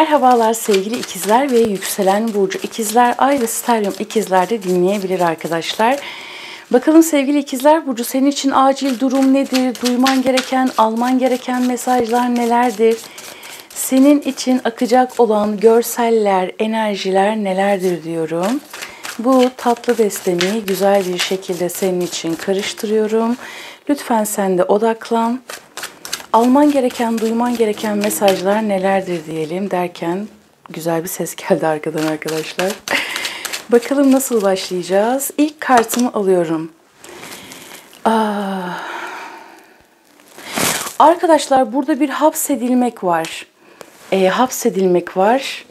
Merhabalar sevgili ikizler ve yükselen burcu ikizler, ay ve stelyum ikizlerde dinleyebilir arkadaşlar. Bakalım sevgili ikizler burcu, senin için acil durum nedir? Duyman gereken, alman gereken mesajlar nelerdir? Senin için akacak olan görseller, enerjiler nelerdir diyorum. Bu tatlı destemi güzel bir şekilde senin için karıştırıyorum. Lütfen sen de odaklan. Alman gereken, duyman gereken mesajlar nelerdir diyelim derken güzel bir ses geldi arkadan arkadaşlar. Bakalım nasıl başlayacağız? İlk kartımı alıyorum. Arkadaşlar burada bir hapsedilmek var. Hapsedilmek var.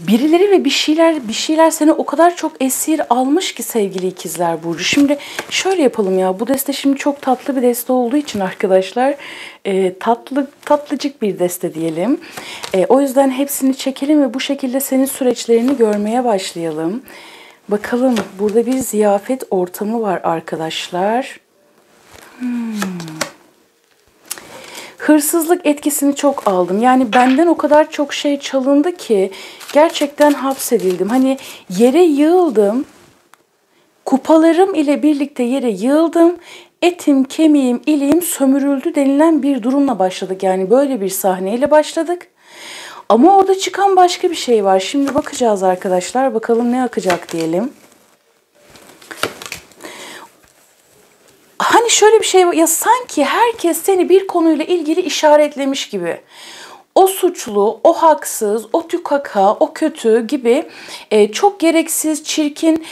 Birileri ve bir şeyler seni o kadar çok esir almış ki sevgili ikizler burcu. Şimdi şöyle yapalım ya. Bu deste şimdi çok tatlı bir deste olduğu için arkadaşlar tatlıcık bir deste diyelim. O yüzden hepsini çekelim ve bu şekilde senin süreçlerini görmeye başlayalım. Bakalım, burada bir ziyafet ortamı var arkadaşlar. Hırsızlık etkisini çok aldım. Yani benden o kadar çok şey çalındı ki gerçekten hapsedildim. Hani yere yığıldım. Kupalarım ile birlikte yere yığıldım. Etim, kemiğim, iliğim sömürüldü denilen bir durumla başladık. Yani böyle bir sahneyle başladık. Ama orada çıkan başka bir şey var. Şimdi bakacağız arkadaşlar. Bakalım ne akacak diyelim. Hani şöyle bir şey var ya, sanki herkes seni bir konuyla ilgili işaretlemiş gibi. O suçlu, o haksız, o tükaka, o kötü gibi çok gereksiz, çirkin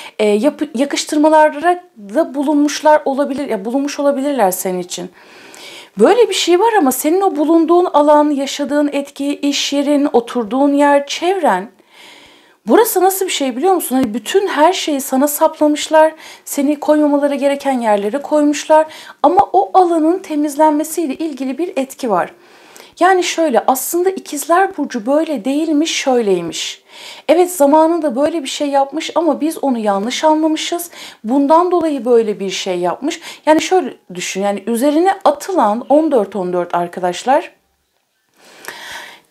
yakıştırmalarda da bulunmuşlar olabilir, ya bulunmuş olabilirler senin için. Böyle bir şey var ama senin o bulunduğun alan, yaşadığın etki, iş yerin, oturduğun yer, çevren. Burası nasıl bir şey biliyor musun? Hani bütün her şeyi sana saplamışlar. Seni koymamaları gereken yerlere koymuşlar. Ama o alanın temizlenmesiyle ilgili bir etki var. Yani şöyle, aslında ikizler burcu böyle değilmiş, şöyleymiş. Evet, zamanında böyle bir şey yapmış ama biz onu yanlış anlamışız. Bundan dolayı böyle bir şey yapmış. Yani şöyle düşün, yani üzerine atılan 14-14 arkadaşlar.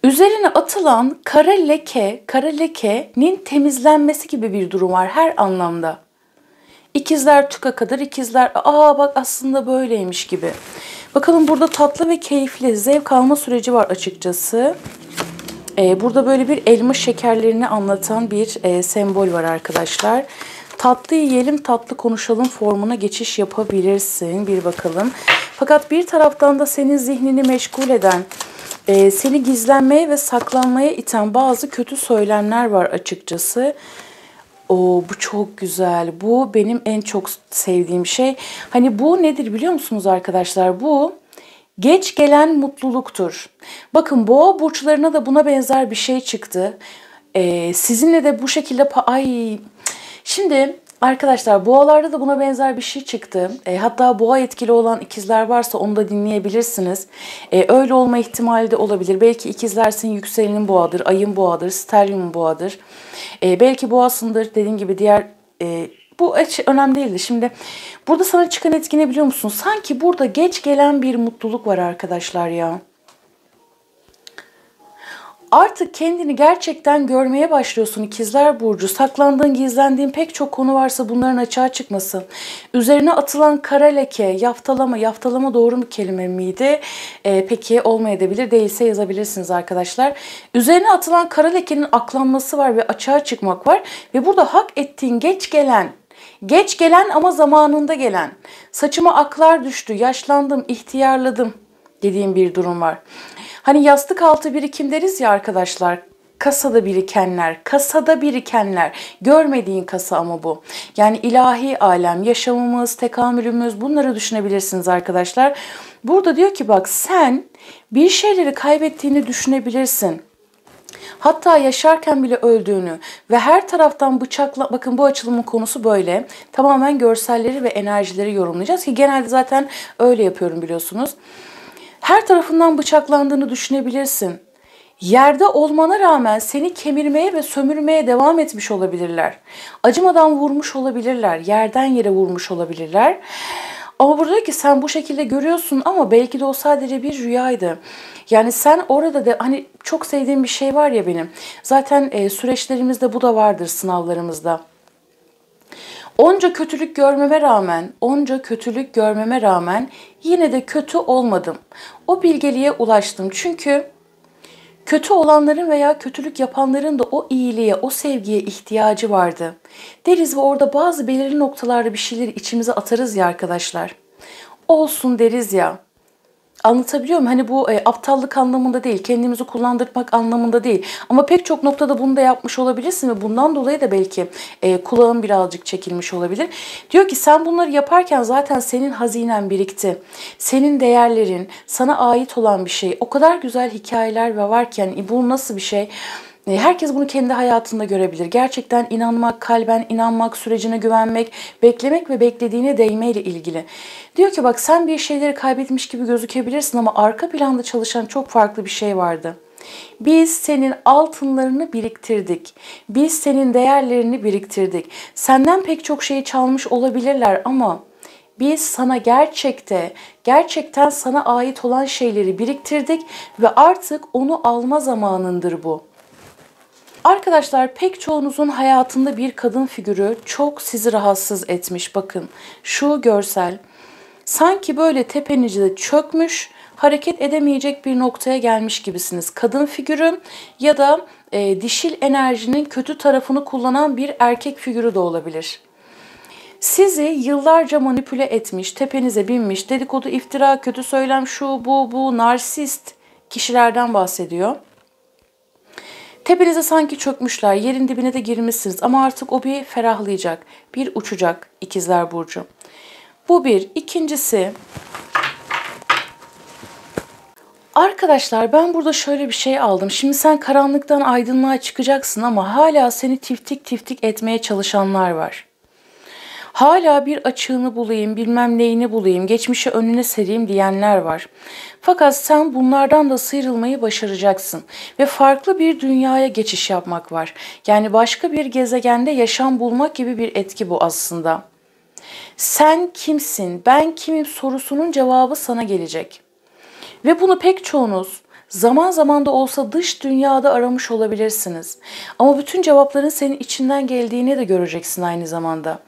Üzerine atılan kara lekenin temizlenmesi gibi bir durum var her anlamda. İkizler tükakadır, ikizler bak aslında böyleymiş gibi. Bakalım, burada tatlı ve keyifli zevk alma süreci var açıkçası. Burada böyle bir elma şekerlerini anlatan bir sembol var arkadaşlar. Tatlı yiyelim, tatlı konuşalım formuna geçiş yapabilirsin. Bir bakalım. Fakat bir taraftan da senin zihnini meşgul eden, seni gizlenmeye ve saklanmaya iten bazı kötü söylemler var açıkçası. Bu çok güzel. Bu benim en çok sevdiğim şey. Hani bu nedir biliyor musunuz arkadaşlar? Bu geç gelen mutluluktur. Bakın, boğa burçlarına da buna benzer bir şey çıktı. Sizinle de bu şekilde şimdi arkadaşlar, boğalarda da buna benzer bir şey çıktı. Hatta boğa etkili olan ikizler varsa onu da dinleyebilirsiniz. Öyle olma ihtimali de olabilir. Belki ikizlersin, yükselenin boğadır, ayın boğadır, stelyumun boğadır. Belki boğasındır, dediğim gibi diğer... Bu önemli değildi. Şimdi burada sana çıkan etki ne biliyor musun? Sanki burada geç gelen bir mutluluk var arkadaşlar ya. Artık kendini gerçekten görmeye başlıyorsun ikizler burcu. Saklandığın, gizlendiğin pek çok konu varsa bunların açığa çıkması. Üzerine atılan kara leke, yaftalama doğru mu kelime miydi? Peki olmayabilir, değilse yazabilirsiniz arkadaşlar. Üzerine atılan kara lekenin aklanması var ve açığa çıkmak var. Ve burada hak ettiğin geç gelen ama zamanında gelen. Saçıma aklar düştü, yaşlandım, ihtiyarladım dediğim bir durum var. Hani yastık altı birikim deriz ya arkadaşlar. Kasada birikenler. Görmediğin kasa ama bu. Yani ilahi alem, yaşamımız, tekamülümüz, bunları düşünebilirsiniz arkadaşlar. Burada diyor ki bak, sen bir şeyleri kaybettiğini düşünebilirsin. Hatta yaşarken bile öldüğünü ve her taraftan bakın bu açılımın konusu böyle. Tamamen görselleri ve enerjileri yorumlayacağız ki genelde zaten öyle yapıyorum biliyorsunuz. Her tarafından bıçaklandığını düşünebilirsin. Yerde olmana rağmen seni kemirmeye ve sömürmeye devam etmiş olabilirler. Acımadan vurmuş olabilirler. Yerden yere vurmuş olabilirler. Ama burada diyor ki sen bu şekilde görüyorsun ama belki de o sadece bir rüyaydı. Yani sen orada da hani çok sevdiğim bir şey var ya benim. Zaten süreçlerimizde bu da vardır, sınavlarımızda. Onca kötülük görmeme rağmen, onca kötülük görmeme rağmen yine de kötü olmadım. O bilgeliğe ulaştım. Çünkü kötü olanların veya kötülük yapanların da o iyiliğe, o sevgiye ihtiyacı vardı. Deriz ve orada bazı belirli noktalarda bir şeyleri içimize atarız ya arkadaşlar. Olsun deriz ya. Anlatabiliyor muyum? Hani bu aptallık anlamında değil, kendimizi kullandırmak anlamında değil. Ama pek çok noktada bunu da yapmış olabilirsin ve bundan dolayı da belki kulağın birazcık çekilmiş olabilir. Diyor ki sen bunları yaparken zaten senin hazinen birikti. Senin değerlerin, sana ait olan bir şey. O kadar güzel hikayeler ve varken bu nasıl bir şey? Herkes bunu kendi hayatında görebilir. Gerçekten inanmak, kalben inanmak, sürecine güvenmek, beklemek ve beklediğine değmeyle ilgili. Diyor ki bak sen bir şeyleri kaybetmiş gibi gözükebilirsin ama arka planda çalışan çok farklı bir şey vardı. Biz senin altınlarını biriktirdik. Biz senin değerlerini biriktirdik. Senden pek çok şeyi çalmış olabilirler ama biz sana gerçekten sana ait olan şeyleri biriktirdik ve artık onu alma zamanındır bu. Arkadaşlar pek çoğunuzun hayatında bir kadın figürü çok sizi rahatsız etmiş. Bakın şu görsel sanki böyle tepenize çökmüş, hareket edemeyecek bir noktaya gelmiş gibisiniz. Kadın figürü ya da dişil enerjinin kötü tarafını kullanan bir erkek figürü de olabilir. Sizi yıllarca manipüle etmiş, tepenize binmiş, dedikodu, iftira, kötü söylem, şu bu narsist kişilerden bahsediyor. Tepenize sanki çökmüşler, yerin dibine de girmişsiniz ama artık o bir ferahlayacak, bir uçacak İkizler Burcu. Bu bir. İkincisi, arkadaşlar ben burada şöyle bir şey aldım. Şimdi sen karanlıktan aydınlığa çıkacaksın ama hala seni tiftik tiftik etmeye çalışanlar var. Hala bir açığını bulayım, bilmem neyini bulayım, geçmişi önüne sereyim diyenler var. Fakat sen bunlardan da sıyrılmayı başaracaksın ve farklı bir dünyaya geçiş yapmak var. Yani başka bir gezegende yaşam bulmak gibi bir etki bu aslında. Sen kimsin, ben kimim sorusunun cevabı sana gelecek. Ve bunu pek çoğunuz zaman zaman da olsa dış dünyada aramış olabilirsiniz. Ama bütün cevapların senin içinden geldiğini de göreceksin aynı zamanda.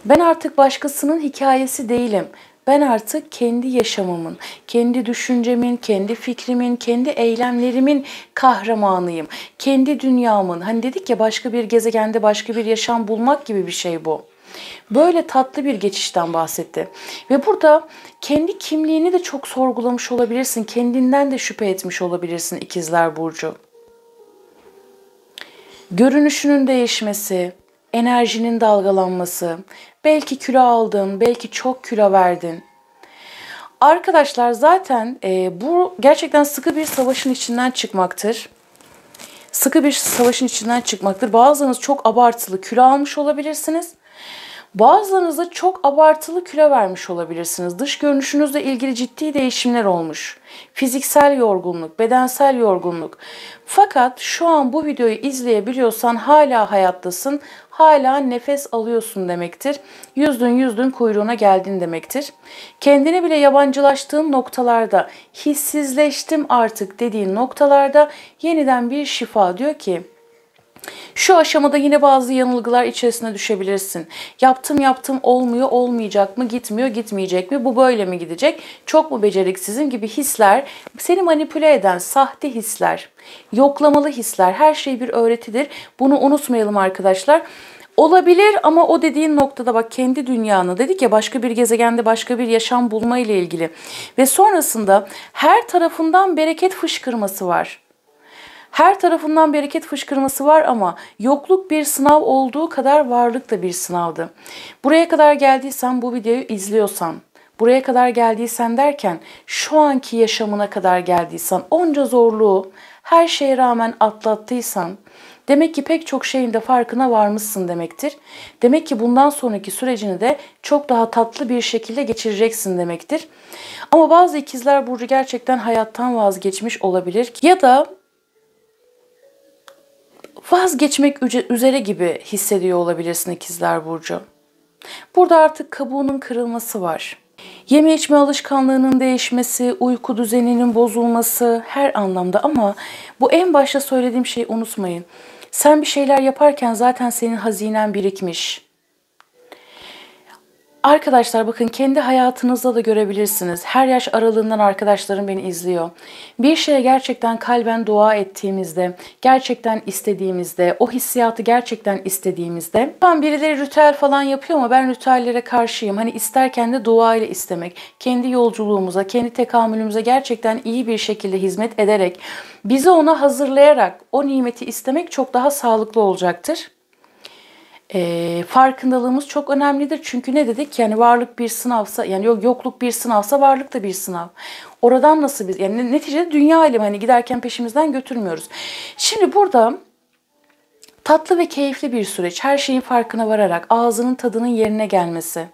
Ben artık başkasının hikayesi değilim. Ben artık kendi yaşamımın, kendi düşüncemin, kendi fikrimin, kendi eylemlerimin kahramanıyım. Kendi dünyamın, hani dedik ya başka bir gezegende başka bir yaşam bulmak gibi bir şey bu. Böyle tatlı bir geçişten bahsetti. Ve burada kendi kimliğini de çok sorgulamış olabilirsin. Kendinden de şüphe etmiş olabilirsin İkizler Burcu. Görünüşünün değişmesi, enerjinin dalgalanması, belki kilo aldın, belki çok kilo verdin. Arkadaşlar zaten bu gerçekten sıkı bir savaşın içinden çıkmaktır. Sıkı bir savaşın içinden çıkmaktır. Bazılarınız çok abartılı kilo almış olabilirsiniz. Bazılarınız da çok abartılı kilo vermiş olabilirsiniz. Dış görünüşünüzle ilgili ciddi değişimler olmuş. Fiziksel yorgunluk, bedensel yorgunluk. Fakat şu an bu videoyu izleyebiliyorsan hala hayattasın, hala nefes alıyorsun demektir. Yüzdün kuyruğuna geldin demektir. Kendini bile yabancılaştığın noktalarda, hissizleştim artık dediğin noktalarda yeniden bir şifa diyor ki, şu aşamada yine bazı yanılgılar içerisine düşebilirsin. Yaptım olmuyor, olmayacak mı, gitmiyor, gitmeyecek mi, bu böyle mi gidecek, çok mu beceriksizim gibi hisler, seni manipüle eden sahte hisler, yoklamalı hisler, her şey bir öğretidir. Bunu unutmayalım arkadaşlar. Olabilir ama o dediğin noktada bak kendi dünyanı dedik ya başka bir gezegende başka bir yaşam bulma ile ilgili. Ve sonrasında her tarafından bereket fışkırması var. Her tarafından bereket fışkırması var ama yokluk bir sınav olduğu kadar varlık da bir sınavdı. Buraya kadar geldiysen, bu videoyu izliyorsan, buraya kadar geldiysen derken şu anki yaşamına kadar geldiysen, onca zorluğu her şeye rağmen atlattıysan, demek ki pek çok şeyin de farkına varmışsın demektir. Demek ki bundan sonraki sürecini de çok daha tatlı bir şekilde geçireceksin demektir. Ama bazı ikizler burcu gerçekten hayattan vazgeçmiş olabilir ya da vazgeçmek üzere gibi hissediyor olabilirsin İkizler Burcu. Burada artık kabuğunun kırılması var. Yeme içme alışkanlığının değişmesi, uyku düzeninin bozulması her anlamda, ama bu en başta söylediğim şeyi unutmayın. Sen bir şeyler yaparken zaten senin hazinen birikmiş. Arkadaşlar bakın, kendi hayatınızda da görebilirsiniz. Her yaş aralığından arkadaşlarım beni izliyor. Bir şeye gerçekten kalben dua ettiğimizde, gerçekten istediğimizde, o hissiyatı gerçekten istediğimizde, tam birileri ritüel falan yapıyor ama ben ritüellere karşıyım. Hani isterken de dua ile istemek, kendi yolculuğumuza, kendi tekamülümüze gerçekten iyi bir şekilde hizmet ederek, bizi ona hazırlayarak o nimeti istemek çok daha sağlıklı olacaktır. Farkındalığımız çok önemlidir. Çünkü ne dedik? Yani varlık bir sınavsa, yani yokluk bir sınavsa varlık da bir sınav. Oradan nasıl biz, yani neticede dünya alemi, hani giderken peşimizden götürmüyoruz. Şimdi burada tatlı ve keyifli bir süreç. Her şeyin farkına vararak ağzının tadının yerine gelmesi.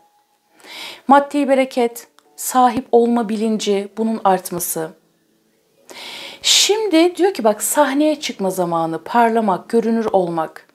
Maddi bereket, sahip olma bilinci, bunun artması. Şimdi diyor ki bak, sahneye çıkma zamanı, parlamak, görünür olmak.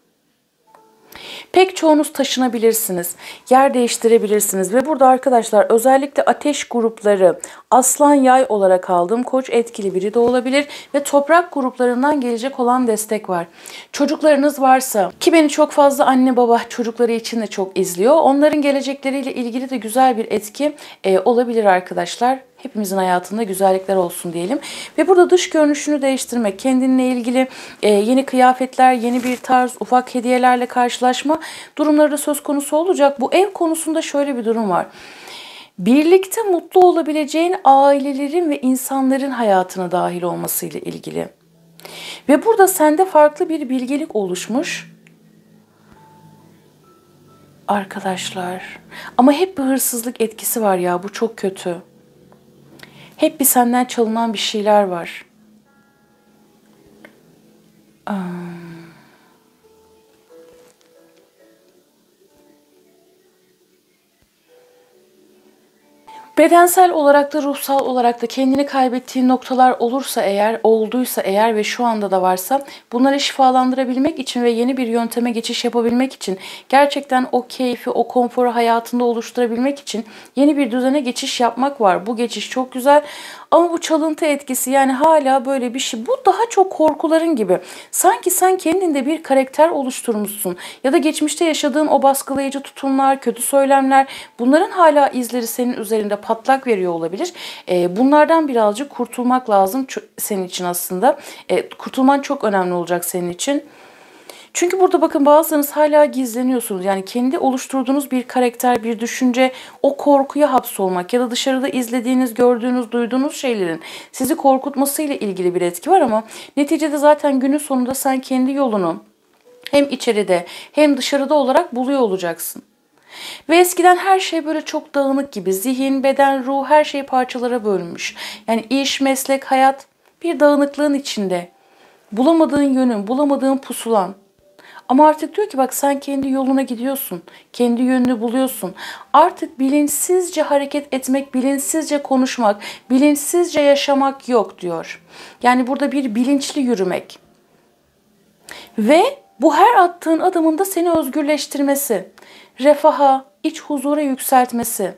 Pek çoğunuz taşınabilirsiniz, yer değiştirebilirsiniz ve burada arkadaşlar özellikle ateş grupları, aslan yay olarak aldım. Koç etkili biri de olabilir ve toprak gruplarından gelecek olan destek var. Çocuklarınız varsa, ki beni çok fazla anne baba çocukları için de çok izliyor. Onların gelecekleriyle ilgili de güzel bir etki olabilir arkadaşlar. Hepimizin hayatında güzellikler olsun diyelim. Ve burada dış görünüşünü değiştirmek, kendinle ilgili yeni kıyafetler, yeni bir tarz, ufak hediyelerle karşılaşma durumları da söz konusu olacak. Bu ev konusunda şöyle bir durum var. Birlikte mutlu olabileceğin ailelerin ve insanların hayatına dahil olmasıyla ilgili. Ve burada sende farklı bir bilgelik oluşmuş. Arkadaşlar. Ama hep bir hırsızlık etkisi var ya, bu çok kötü. Hep bir senden çalınan bir şeyler var. Bedensel olarak da ruhsal olarak da kendini kaybettiğin noktalar olursa eğer, olduysa eğer ve şu anda da varsa, bunları şifalandırabilmek için ve yeni bir yönteme geçiş yapabilmek için, gerçekten o keyfi, o konforu hayatında oluşturabilmek için yeni bir düzene geçiş yapmak var. Bu geçiş çok güzel ama bu çalıntı etkisi, yani hala böyle bir şey. Bu daha çok korkuların gibi. Sanki sen kendinde bir karakter oluşturmuşsun ya da geçmişte yaşadığın o baskılayıcı tutumlar, kötü söylemler, bunların hala izleri senin üzerinde patlak veriyor olabilir. Bunlardan birazcık kurtulmak lazım senin için aslında. Kurtulman çok önemli olacak senin için. Çünkü burada bakın, bazılarınız hala gizleniyorsunuz. Yani kendi oluşturduğunuz bir karakter, bir düşünce, o korkuya hapsolmak ya da dışarıda izlediğiniz, gördüğünüz, duyduğunuz şeylerin sizi korkutmasıyla ilgili bir etki var ama neticede zaten günün sonunda sen kendi yolunu hem içeride hem dışarıda olarak buluyor olacaksın. Ve eskiden her şey böyle çok dağınık gibi. Zihin, beden, ruh, her şey parçalara bölünmüş. Yani iş, meslek, hayat bir dağınıklığın içinde. Bulamadığın yönün, bulamadığın pusulan. Ama artık diyor ki bak, sen kendi yoluna gidiyorsun. Kendi yönünü buluyorsun. Artık bilinçsizce hareket etmek, bilinçsizce konuşmak, bilinçsizce yaşamak yok diyor. Yani burada bir bilinçli yürümek. Ve bu her attığın adımın da seni özgürleştirmesi, refaha, iç huzura yükseltmesi.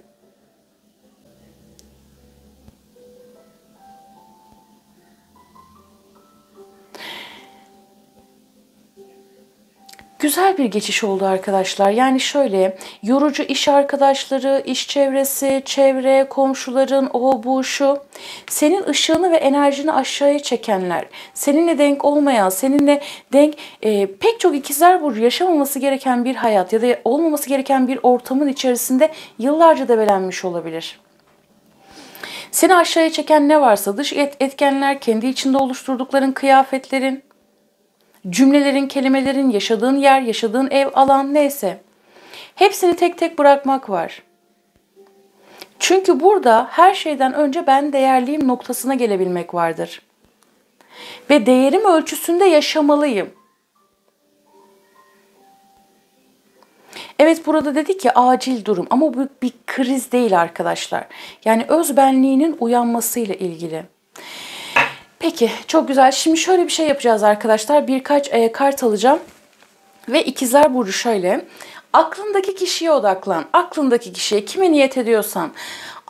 Güzel bir geçiş oldu arkadaşlar. Yani şöyle, yorucu iş arkadaşları, iş çevresi, çevre, komşuların, o bu şu. Senin ışığını ve enerjini aşağıya çekenler, seninle denk olmayan, seninle denk pek çok ikizler burcu yaşamaması gereken bir hayat ya da olmaması gereken bir ortamın içerisinde yıllarca debelenmiş olabilir. Seni aşağıya çeken ne varsa, dış etkenler, kendi içinde oluşturdukların kıyafetlerin, cümlelerin, kelimelerin, yaşadığın yer, yaşadığın ev, alan neyse. Hepsini tek tek bırakmak var. Çünkü burada her şeyden önce ben değerliyim noktasına gelebilmek vardır. Ve değerim ölçüsünde yaşamalıyım. Evet, burada dedik ya, acil durum ama bu bir kriz değil arkadaşlar. Yani özbenliğinin uyanmasıyla ilgili. Peki, çok güzel. Şimdi şöyle bir şey yapacağız arkadaşlar. Birkaç kart alacağım. Ve ikizler burcu şöyle. Aklındaki kişiye odaklan. Aklındaki kişiye, kime niyet ediyorsan.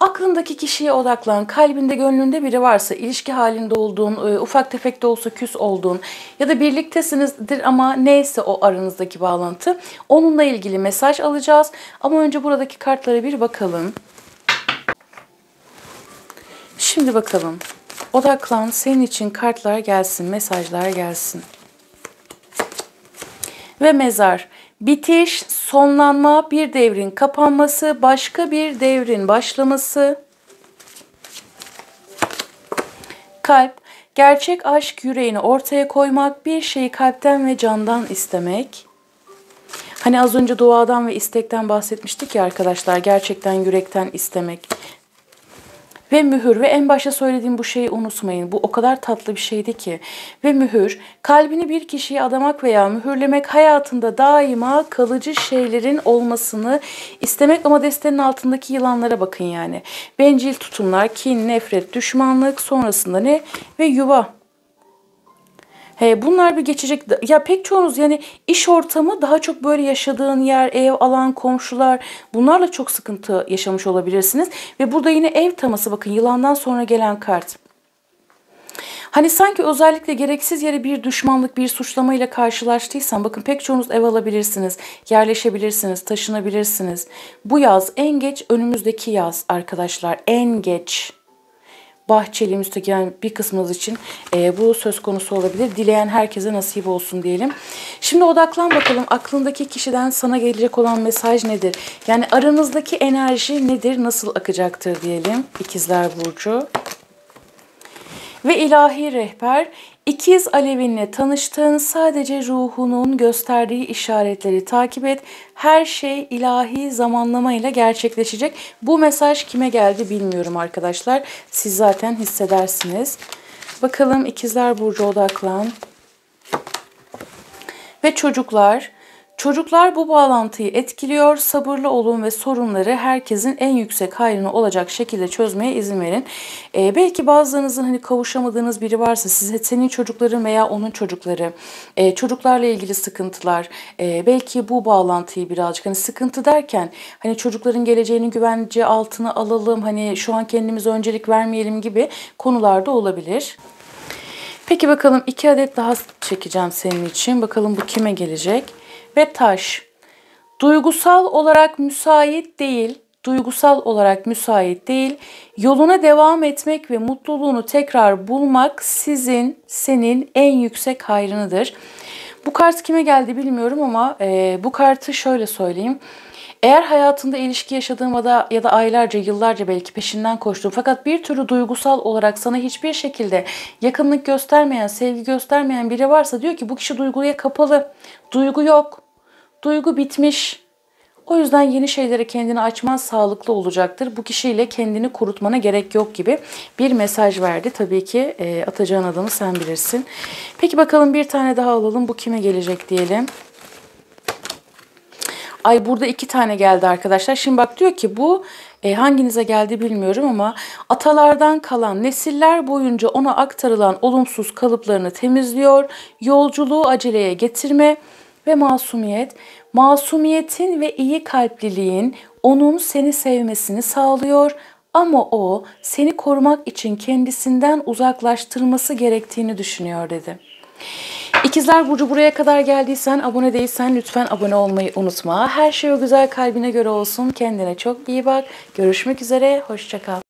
Aklındaki kişiye odaklan. Kalbinde, gönlünde biri varsa, ilişki halinde olduğun, ufak tefek de olsa küs olduğun ya da birliktesinizdir ama neyse o aranızdaki bağlantı. Onunla ilgili mesaj alacağız. Ama önce buradaki kartlara bir bakalım. Şimdi bakalım. Odaklan, senin için kartlar gelsin, mesajlar gelsin. Ve mezar. Bitiş, sonlanma, bir devrin kapanması, başka bir devrin başlaması. Kalp, gerçek aşk, yüreğini ortaya koymak, bir şeyi kalpten ve candan istemek. Hani az önce duadan ve istekten bahsetmiştik ya arkadaşlar, gerçekten yürekten istemek. Ve mühür, ve en başta söylediğim bu şeyi unutmayın. Bu o kadar tatlı bir şeydi ki. Ve mühür, kalbini bir kişiye adamak veya mühürlemek, hayatında daima kalıcı şeylerin olmasını istemek. Ama destenin altındaki yılanlara bakın yani. Bencil tutumlar, kin, nefret, düşmanlık, sonrasında ne? Ve yuva. Bunlar bir geçecek. Ya pek çoğunuz yani iş ortamı, daha çok böyle yaşadığın yer, ev, alan, komşular, bunlarla çok sıkıntı yaşamış olabilirsiniz. Ve burada yine ev teması, bakın yılandan sonra gelen kart. Hani sanki özellikle gereksiz yere bir düşmanlık, bir suçlamayla karşılaştıysan, bakın pek çoğunuz ev alabilirsiniz, yerleşebilirsiniz, taşınabilirsiniz. Bu yaz, en geç önümüzdeki yaz arkadaşlar, en geç. Bahçeli, müstakil bir kısmınız için bu söz konusu olabilir. Dileyen herkese nasip olsun diyelim. Şimdi odaklan bakalım, aklındaki kişiden sana gelecek olan mesaj nedir? Yani aranızdaki enerji nedir? Nasıl akacaktır diyelim. İkizler Burcu. Ve ilahi rehber, ikiz alevinle tanıştığın, sadece ruhunun gösterdiği işaretleri takip et. Her şey ilahi zamanlamayla gerçekleşecek. Bu mesaj kime geldi bilmiyorum arkadaşlar. Siz zaten hissedersiniz. Bakalım ikizler Burcu, odaklan. Ve çocuklar. Çocuklar bu bağlantıyı etkiliyor. Sabırlı olun ve sorunları herkesin en yüksek hayrına olacak şekilde çözmeye izin verin. Belki bazılarınızın hani kavuşamadığınız biri varsa, senin çocukların veya onun çocukları, çocuklarla ilgili sıkıntılar, belki bu bağlantıyı birazcık, hani sıkıntı derken hani çocukların geleceğini güvence altına alalım, hani şu an kendimize öncelik vermeyelim gibi konularda olabilir. Peki bakalım, 2 adet daha çekeceğim senin için. Bakalım bu kime gelecek? Ve taş. Duygusal olarak müsait değil. Duygusal olarak müsait değil. Yoluna devam etmek ve mutluluğunu tekrar bulmak senin en yüksek hayrınıdır. Bu kart kime geldi bilmiyorum ama bu kartı şöyle söyleyeyim. Eğer hayatında ilişki yaşadığın ya da aylarca, yıllarca belki peşinden koştuğun fakat bir türlü duygusal olarak sana hiçbir şekilde yakınlık göstermeyen, sevgi göstermeyen biri varsa, diyor ki bu kişi duyguya kapalı. Duygu yok. Duygu bitmiş. O yüzden yeni şeylere kendini açman sağlıklı olacaktır. Bu kişiyle kendini kurutmana gerek yok gibi bir mesaj verdi. Tabii ki atacağın adımı sen bilirsin. Peki bakalım, bir tane daha alalım. Bu kime gelecek diyelim. Ay, burada 2 tane geldi arkadaşlar. Şimdi bak, diyor ki bu hanginize geldi bilmiyorum ama atalardan kalan, nesiller boyunca ona aktarılan olumsuz kalıplarını temizliyor. Yolculuğu aceleye getirme ve masumiyet. Masumiyetin ve iyi kalpliliğin onun seni sevmesini sağlıyor. Ama o seni korumak için kendisinden uzaklaştırması gerektiğini düşünüyor dedi. İkizler Burcu, buraya kadar geldiysen, abone değilsen lütfen abone olmayı unutma. Her şey o güzel kalbine göre olsun. Kendine çok iyi bak. Görüşmek üzere. Hoşça kal.